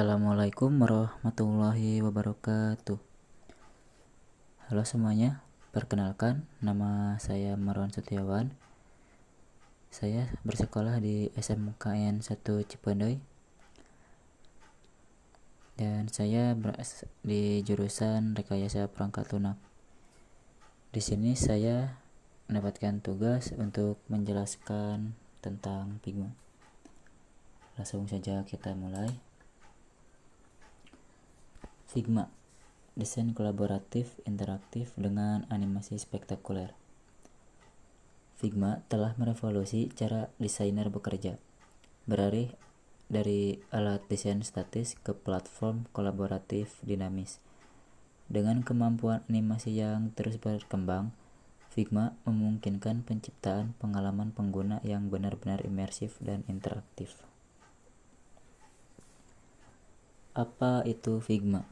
Assalamualaikum warahmatullahi wabarakatuh. Halo semuanya, perkenalkan nama saya Marwan Setiawan. Saya bersekolah di SMKN 1 Cipondoy dan saya di jurusan Rekayasa Perangkat Lunak. Di sini saya mendapatkan tugas untuk menjelaskan tentang Figma. Langsung saja kita mulai. Figma, desain kolaboratif interaktif dengan animasi spektakuler. Figma telah merevolusi cara desainer bekerja, beralih dari alat desain statis ke platform kolaboratif dinamis. Dengan kemampuan animasi yang terus berkembang, Figma memungkinkan penciptaan pengalaman pengguna yang benar-benar imersif dan interaktif. Apa itu Figma?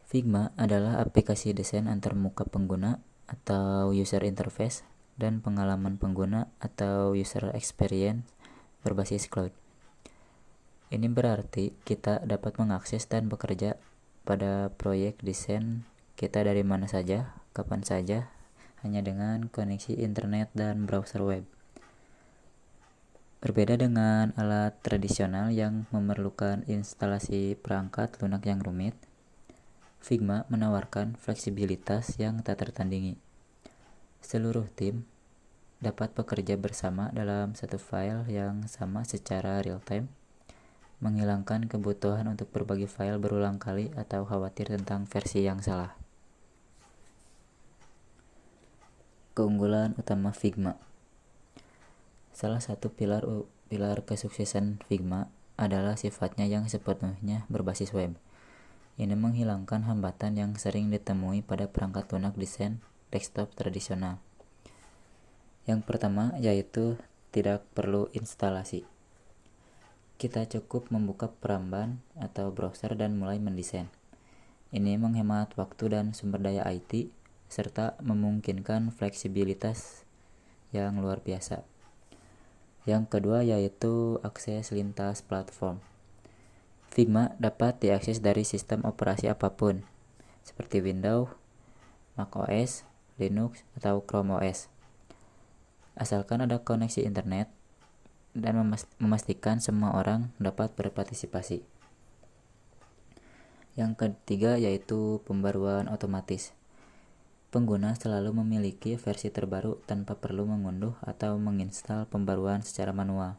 Figma adalah aplikasi desain antarmuka pengguna atau user interface dan pengalaman pengguna atau user experience berbasis cloud. Ini berarti kita dapat mengakses dan bekerja pada proyek desain kita dari mana saja, kapan saja, hanya dengan koneksi internet dan browser web. Berbeda dengan alat tradisional yang memerlukan instalasi perangkat lunak yang rumit, Figma menawarkan fleksibilitas yang tak tertandingi. Seluruh tim dapat bekerja bersama dalam satu file yang sama secara real-time, menghilangkan kebutuhan untuk berbagi file berulang kali atau khawatir tentang versi yang salah. Keunggulan utama Figma. Salah satu pilar kesuksesan Figma adalah sifatnya yang sepenuhnya berbasis web. Ini menghilangkan hambatan yang sering ditemui pada perangkat lunak desain desktop tradisional. Yang pertama yaitu tidak perlu instalasi. Kita cukup membuka peramban atau browser dan mulai mendesain. Ini menghemat waktu dan sumber daya IT serta memungkinkan fleksibilitas yang luar biasa. Yang kedua yaitu akses lintas platform. Figma dapat diakses dari sistem operasi apapun, seperti Windows, macOS, Linux, atau Chrome OS. Asalkan ada koneksi internet dan memastikan semua orang dapat berpartisipasi. Yang ketiga yaitu pembaruan otomatis. Pengguna selalu memiliki versi terbaru tanpa perlu mengunduh atau menginstal pembaruan secara manual,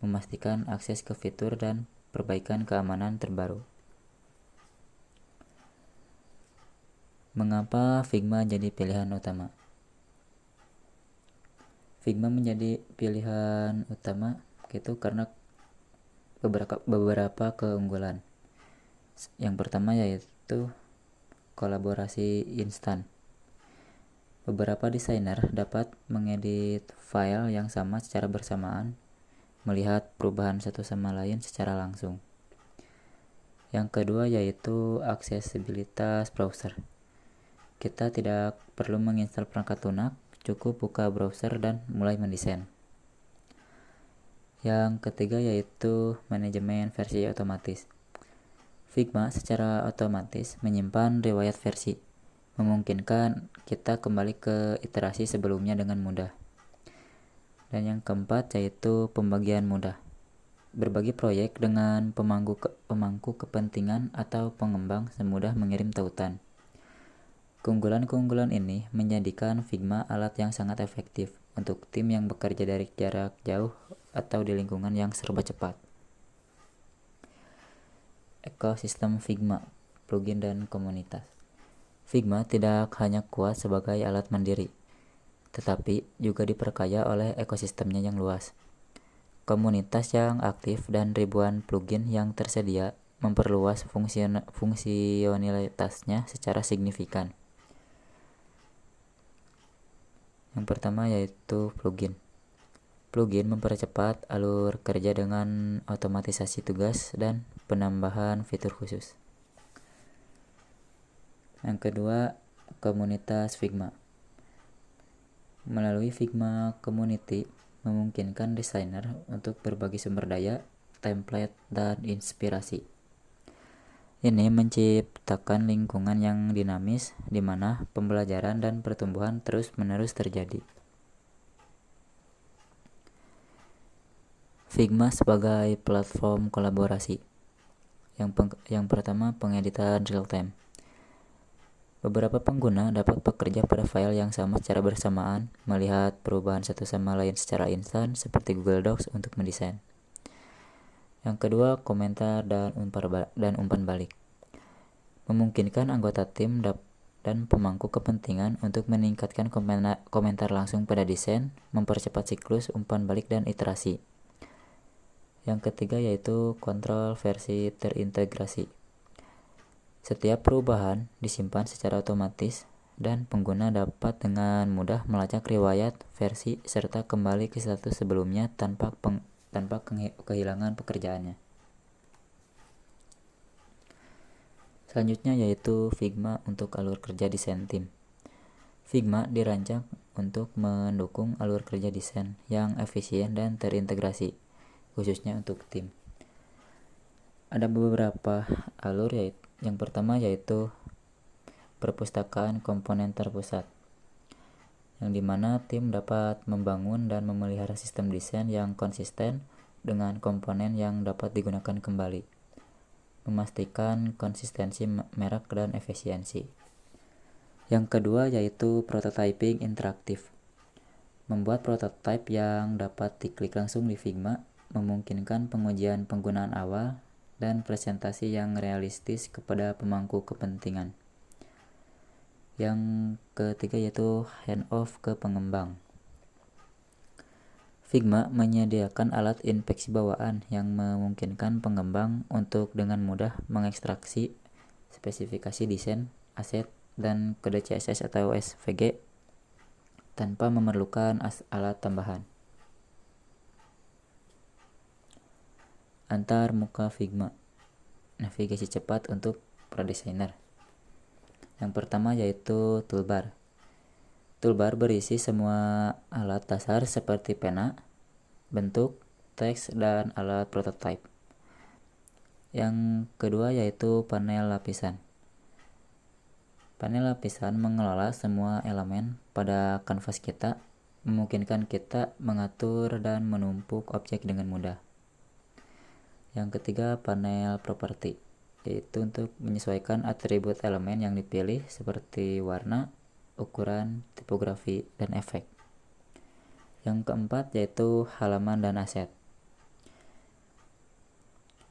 memastikan akses ke fitur dan perbaikan keamanan terbaru. Mengapa Figma jadi pilihan utama? Figma menjadi pilihan utama karena beberapa keunggulan. Yang pertama yaitu kolaborasi instan. Beberapa desainer dapat mengedit file yang sama secara bersamaan, melihat perubahan satu sama lain secara langsung. Yang kedua yaitu aksesibilitas browser. Kita tidak perlu menginstal perangkat lunak, cukup buka browser dan mulai mendesain. Yang ketiga yaitu manajemen versi otomatis. Figma secara otomatis menyimpan riwayat versi, memungkinkan kita kembali ke iterasi sebelumnya dengan mudah. Dan yang keempat yaitu pembagian mudah. Berbagi proyek dengan pemangku kepentingan atau pengembang semudah mengirim tautan. Keunggulan-keunggulan ini menjadikan Figma alat yang sangat efektif untuk tim yang bekerja dari jarak jauh atau di lingkungan yang serba cepat. Ekosistem Figma, plugin dan komunitas. Figma tidak hanya kuat sebagai alat mandiri, tetapi juga diperkaya oleh ekosistemnya yang luas. Komunitas yang aktif dan ribuan plugin yang tersedia memperluas fungsionalitasnya secara signifikan. Yang pertama yaitu plugin. Plugin mempercepat alur kerja dengan otomatisasi tugas dan penambahan fitur khusus. Yang kedua, komunitas Figma. Melalui Figma Community memungkinkan desainer untuk berbagi sumber daya, template, dan inspirasi. Ini menciptakan lingkungan yang dinamis di mana pembelajaran dan pertumbuhan terus-menerus terjadi. Figma sebagai platform kolaborasi. Yang pertama, pengeditan real time. Beberapa pengguna dapat bekerja pada file yang sama secara bersamaan, melihat perubahan satu sama lain secara instan seperti Google Docs untuk mendesain. Yang kedua, komentar dan umpan balik. Memungkinkan anggota tim dan pemangku kepentingan untuk meningkatkan komentar langsung pada desain, mempercepat siklus umpan balik dan iterasi. Yang ketiga yaitu kontrol versi terintegrasi. Setiap perubahan disimpan secara otomatis dan pengguna dapat dengan mudah melacak riwayat versi serta kembali ke status sebelumnya tanpa kehilangan pekerjaannya. Selanjutnya yaitu Figma untuk alur kerja desain tim. Figma dirancang untuk mendukung alur kerja desain yang efisien dan terintegrasi, khususnya untuk tim. Ada beberapa alur, yaitu yang pertama yaitu perpustakaan komponen terpusat, yang dimana tim dapat membangun dan memelihara sistem desain yang konsisten dengan komponen yang dapat digunakan kembali, memastikan konsistensi merek dan efisiensi. Yang kedua yaitu prototyping interaktif. Membuat prototype yang dapat diklik langsung di Figma memungkinkan pengujian penggunaan awal dan presentasi yang realistis kepada pemangku kepentingan. Yang ketiga yaitu handoff ke pengembang. Figma menyediakan alat inspeksi bawaan yang memungkinkan pengembang untuk dengan mudah mengekstraksi spesifikasi desain, aset, dan kode CSS atau SVG tanpa memerlukan alat tambahan. Antar muka Figma. Navigasi cepat untuk pro designer. Yang pertama yaitu toolbar. Toolbar berisi semua alat dasar seperti pena, bentuk, teks, dan alat prototype. Yang kedua yaitu panel lapisan. Panel lapisan mengelola semua elemen pada kanvas kita, memungkinkan kita mengatur dan menumpuk objek dengan mudah. Yang ketiga, panel properti, yaitu untuk menyesuaikan atribut elemen yang dipilih seperti warna, ukuran, tipografi, dan efek. Yang keempat yaitu halaman dan aset.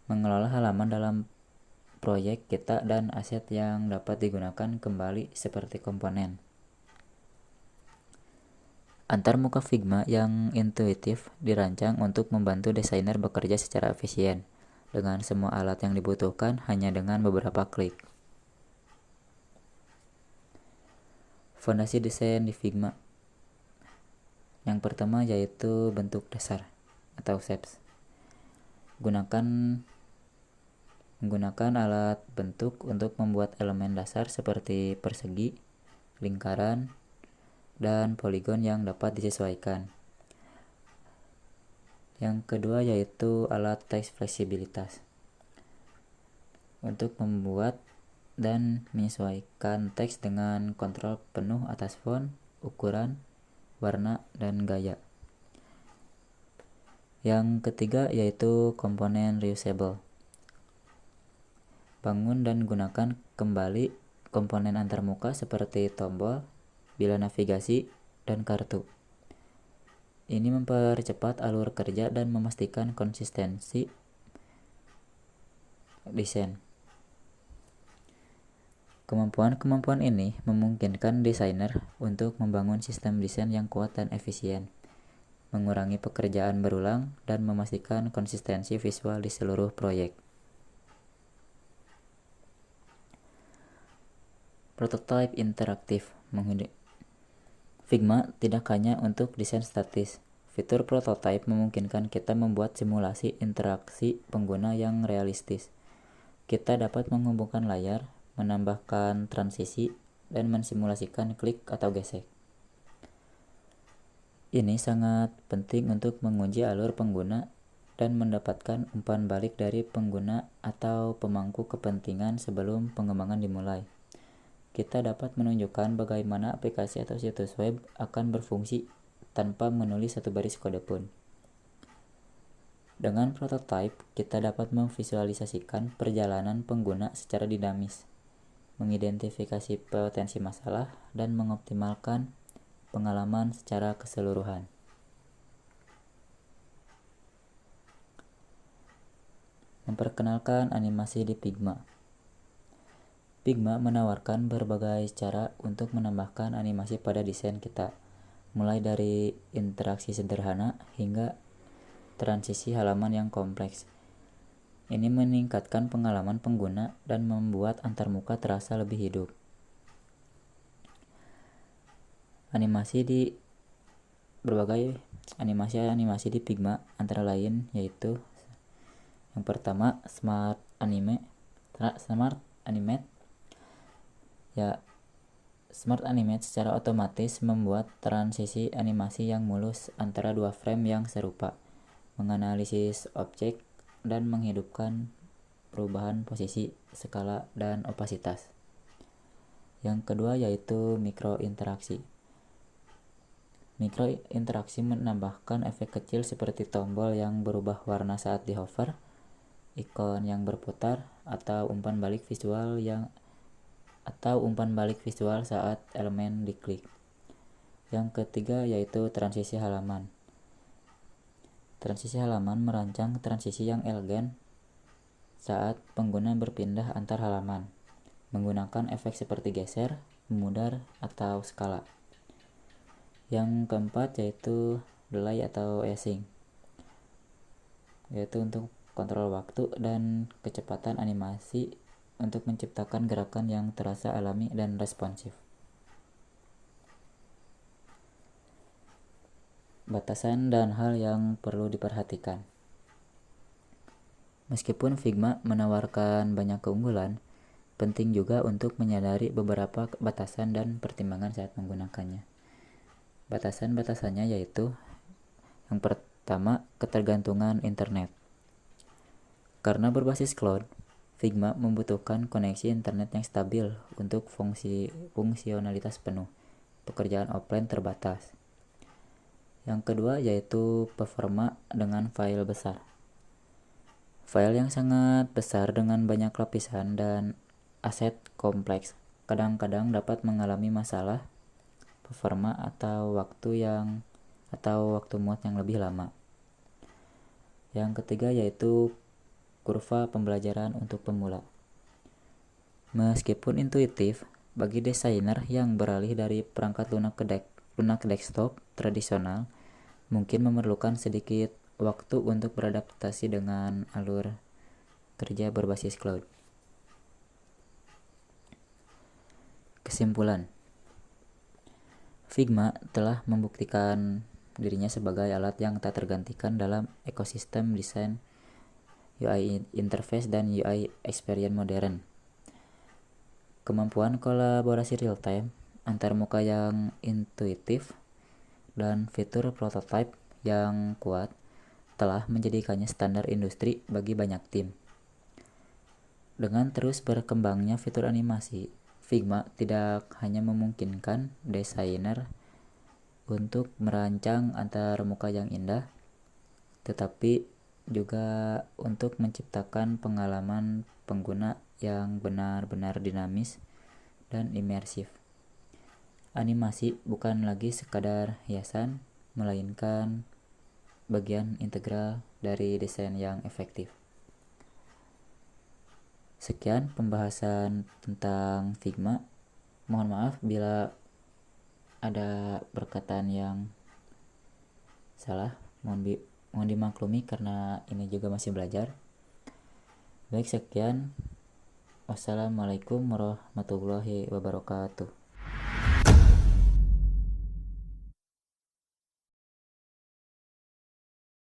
Mengelola halaman dalam proyek kita dan aset yang dapat digunakan kembali seperti komponen. Antarmuka Figma yang intuitif dirancang untuk membantu desainer bekerja secara efisien dengan semua alat yang dibutuhkan hanya dengan beberapa klik. Fondasi desain di Figma. Yang pertama yaitu bentuk dasar atau shapes. Menggunakan alat bentuk untuk membuat elemen dasar seperti persegi, lingkaran, dan poligon yang dapat disesuaikan. Yang kedua yaitu alat teks fleksibilitas. Untuk membuat dan menyesuaikan teks dengan kontrol penuh atas font, ukuran, warna, dan gaya. Yang ketiga yaitu komponen reusable. Bangun dan gunakan kembali komponen antarmuka seperti tombol, bilah navigasi, dan kartu. Ini mempercepat alur kerja dan memastikan konsistensi desain. Kemampuan ini memungkinkan desainer untuk membangun sistem desain yang kuat dan efisien, mengurangi pekerjaan berulang, dan memastikan konsistensi visual di seluruh proyek. Prototype interaktif. Figma tidak hanya untuk desain statis. Fitur prototype memungkinkan kita membuat simulasi interaksi pengguna yang realistis. Kita dapat menghubungkan layar, menambahkan transisi, dan mensimulasikan klik atau gesek. Ini sangat penting untuk menguji alur pengguna dan mendapatkan umpan balik dari pengguna atau pemangku kepentingan sebelum pengembangan dimulai. Kita dapat menunjukkan bagaimana aplikasi atau situs web akan berfungsi tanpa menulis satu baris kode pun. Dengan prototype, kita dapat memvisualisasikan perjalanan pengguna secara dinamis, mengidentifikasi potensi masalah, dan mengoptimalkan pengalaman secara keseluruhan. Memperkenalkan animasi di Figma. Figma menawarkan berbagai cara untuk menambahkan animasi pada desain kita, mulai dari interaksi sederhana hingga transisi halaman yang kompleks. Ini meningkatkan pengalaman pengguna dan membuat antarmuka terasa lebih hidup. Berbagai animasi di Figma antara lain yaitu yang pertama Smart Animate. Smart Animate secara otomatis membuat transisi animasi yang mulus antara dua frame yang serupa, menganalisis objek, dan menghidupkan perubahan posisi, skala, dan opasitas. Yang kedua yaitu mikrointeraksi. Mikrointeraksi menambahkan efek kecil seperti tombol yang berubah warna saat di hover, ikon yang berputar, atau umpan balik visual saat elemen diklik. Yang ketiga yaitu transisi halaman. Transisi halaman merancang transisi yang elegan saat pengguna berpindah antar halaman, menggunakan efek seperti geser, memudar, atau skala. Yang keempat yaitu delay atau easing, yaitu untuk kontrol waktu dan kecepatan animasi untuk menciptakan gerakan yang terasa alami dan responsif. Batasan dan hal yang perlu diperhatikan. Meskipun Figma menawarkan banyak keunggulan, penting juga untuk menyadari beberapa batasan dan pertimbangan saat menggunakannya. Batasan-batasannya yaitu yang pertama, ketergantungan internet. Karena berbasis cloud, Figma membutuhkan koneksi internet yang stabil untuk fungsionalitas penuh. Pekerjaan offline terbatas. Yang kedua yaitu performa dengan file besar. File yang sangat besar dengan banyak lapisan dan aset kompleks kadang-kadang dapat mengalami masalah performa atau waktu muat yang lebih lama. Yang ketiga yaitu kurva pembelajaran untuk pemula. Meskipun intuitif, bagi desainer yang beralih dari perangkat lunak desktop tradisional, mungkin memerlukan sedikit waktu untuk beradaptasi dengan alur kerja berbasis cloud. Kesimpulan, Figma telah membuktikan dirinya sebagai alat yang tak tergantikan dalam ekosistem desain UI interface dan UI experience modern. Kemampuan kolaborasi real-time, antarmuka yang intuitif, dan fitur prototype yang kuat telah menjadikannya standar industri bagi banyak tim. Dengan terus berkembangnya fitur animasi, Figma tidak hanya memungkinkan desainer untuk merancang antarmuka yang indah, tetapi juga untuk menciptakan pengalaman pengguna yang benar-benar dinamis dan imersif. Animasi bukan lagi sekadar hiasan, melainkan bagian integral dari desain yang efektif. Sekian pembahasan tentang Figma. Mohon maaf bila ada perkataan yang salah. Mohon dimaklumi karena ini juga masih belajar. Baik, sekian. Wassalamualaikum warahmatullahi wabarakatuh.